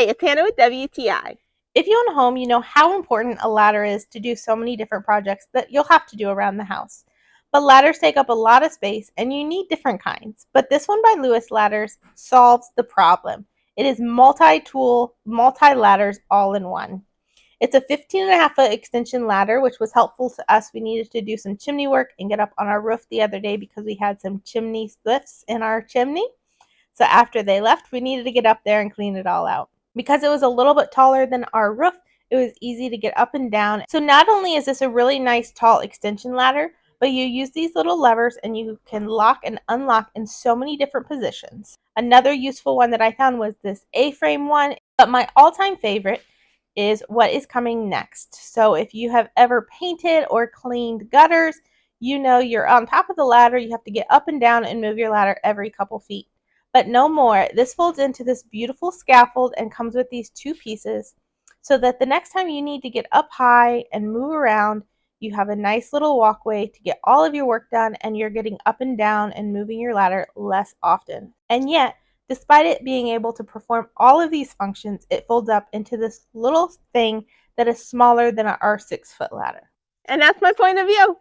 Hi, it's Hannah with WTI. If you own a home, you know how important a ladder is to do so many different projects that you'll have to do around the house. But ladders take up a lot of space and you need different kinds. But this one by Lewis Ladders solves the problem. It is multi-tool, multi-ladders all in one. It's a 15.5-foot extension ladder, which was helpful to us. We needed to do some chimney work and get up on our roof the other day because we had some chimney lifts in our chimney. So after they left, we needed to get up there and clean it all out. Because it was a little bit taller than our roof, it was easy to get up and down. So not only is this a really nice tall extension ladder, but you use these little levers and you can lock and unlock in so many different positions. Another useful one that I found was this A-frame one, but my all-time favorite is what is coming next. So if you have ever painted or cleaned gutters, you know you're on top of the ladder, you have to get up and down and move your ladder every couple feet. But no more. This folds into this beautiful scaffold and comes with these two pieces so that the next time you need to get up high and move around, you have a nice little walkway to get all of your work done and you're getting up and down and moving your ladder less often. And yet, despite it being able to perform all of these functions, it folds up into this little thing that is smaller than our 6-foot ladder. And that's my point of view.